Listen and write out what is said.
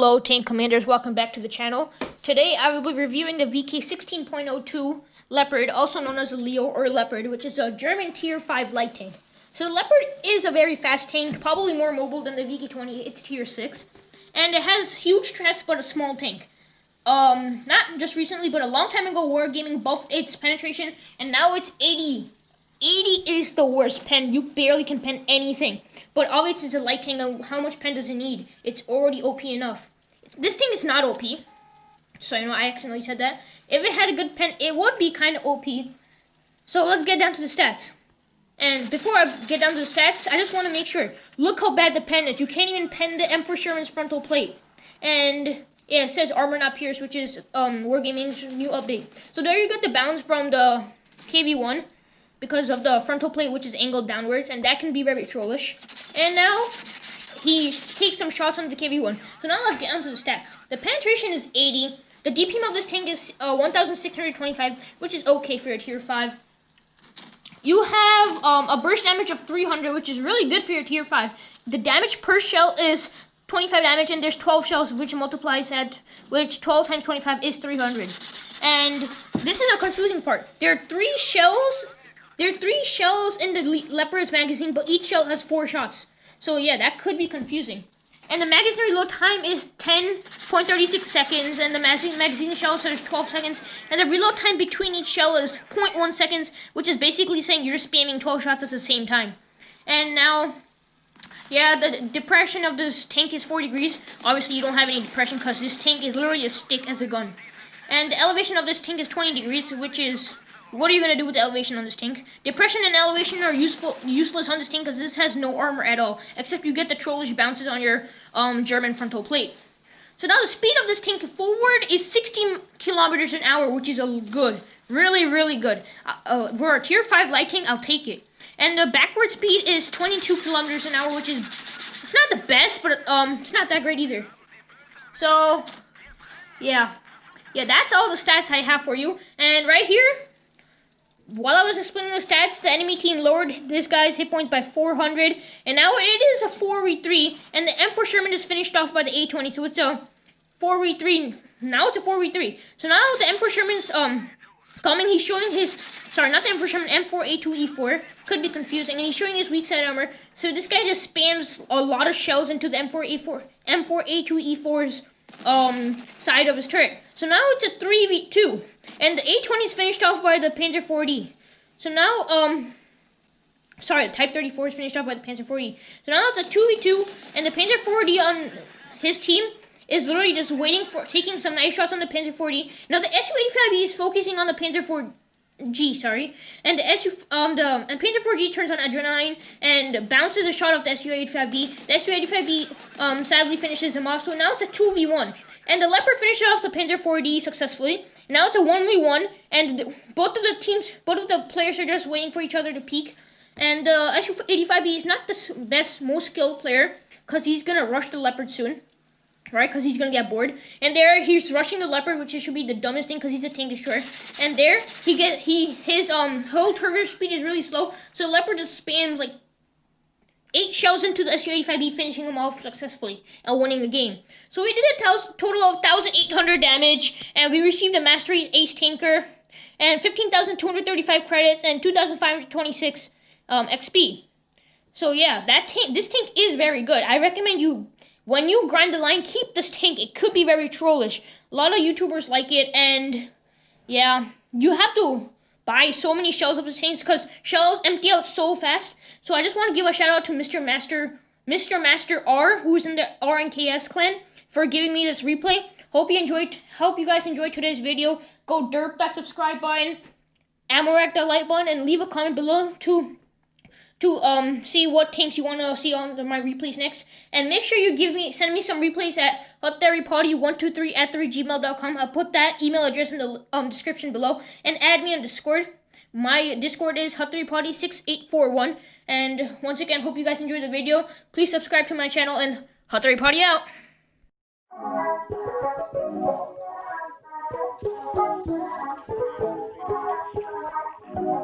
Hello Tank Commanders, welcome back to the channel. Today I will be reviewing the VK 16.02 Leopard, also known as the Leo or Leopard, which is a German tier 5 light tank. So the Leopard is a very fast tank, probably more mobile than the VK20, it's tier 6. And it has huge stress but a small tank. Not just recently but a long time ago Wargaming buffed its penetration and now it's 80. 80 is the worst pen. You barely can pen anything. But obviously it's a light tank, and how much pen does it need? It's already OP enough. This thing is not OP. So I know I accidentally said that. If it had a good pen, it would be kind of OP. So let's get down to the stats. And before I get down to the stats, I just want to make sure. Look how bad the pen is. You can't even pen the M for Sherman's frontal plate. And yeah, it says armor not pierced, which is Wargaming's new update. So there you got the bounce from the KV1. Because of the frontal plate, which is angled downwards, and that can be very trollish. And now, he takes some shots on the KV1. So now let's get onto the stats. The penetration is 80. The DPM of this tank is 1,625, which is okay for a tier 5. You have a burst damage of 300, which is really good for your tier 5. The damage per shell is 25 damage, and there's 12 shells, which multiplies at, which 12 times 25 is 300. And this is a confusing part. There are 3 shells. There are 3 shells in the Leopard's magazine, but each shell has 4 shots. So yeah, that could be confusing. And the magazine reload time is 10.36 seconds, and the magazine shells are 12 seconds. And the reload time between each shell is 0.1 seconds, which is basically saying you're spamming 12 shots at the same time. And now, yeah, the depression of this tank is 4 degrees. Obviously, you don't have any depression because this tank is literally a stick as a gun. And the elevation of this tank is 20 degrees, which is... What are you going to do with the elevation on this tank? Depression and elevation are useless on this tank because this has no armor at all, except you get the trollish bounces on your German frontal plate. So now the speed of this tank forward is 60 kilometers an hour, which is a good, really, really good. For a tier 5 light tank, I'll take it. And the backward speed is 22 kilometers an hour, which is, it's not the best, but it's not that great either. So, yeah. Yeah, that's all the stats I have for you. And right here, while I was explaining the stats, the enemy team lowered this guy's hit points by 400, and now it is a 4v3, and the M4 Sherman is finished off by the A20, so it's a 4v3. Now it's a 4v3. So now the M4 Sherman's coming, he's showing his, sorry, not the M4 Sherman, M4A2E4, could be confusing, and he's showing his weak side armor, so this guy just spams a lot of shells into the M4A2E4's side of his turret. So now it's a 3v2, and the A20 is finished off by the Panzer 4D. So now, sorry, the Type 34 is finished off by the Panzer 4D. So now it's a 2v2, and the Panzer 4D on his team is literally just waiting for, taking some nice shots on the Panzer 4D. Now the Su-85B is focusing on the Panzer 4G, sorry, and the Panzer 4G turns on adrenaline and bounces a shot off the Su-85B. The Su-85B sadly finishes him off, so now it's a 2v1. And the Leopard finishes off the Panzer 4D successfully. Now it's a 1v1, and both of the players are just waiting for each other to peek. And Su-85B is not the best, most skilled player, because he's gonna rush the Leopard soon. Right, because he's going to get bored. And there, he's rushing the Leopard, which should be the dumbest thing because he's a tank destroyer. And there, his whole turret speed is really slow. So the Leopard just spams like 8 shells into the Su-85B, finishing him off successfully and winning the game. So we did a total of 1,800 damage, and we received a Mastery Ace Tanker, and 15,235 credits, and 2,526 XP. So yeah, this tank is very good. I recommend you, when you grind the line, keep this tank. It could be very trollish. A lot of YouTubers like it, and yeah, you have to buy so many shells of the tanks because shells empty out so fast. So I just want to give a shout out to Mr. Master R, who's in the RNKS clan, for giving me this replay. Hope you guys enjoyed today's video. Go derp that subscribe button, ammo-rack that like button, and leave a comment below to see what tanks you want to see on my replays next. And make sure you send me some replays at hottheoryparty123@gmail.com. I'll put that email address in the description below. And add me on Discord. My Discord is hottheoryparty6841. And once again, hope you guys enjoyed the video. Please subscribe to my channel, and hottheoryparty out!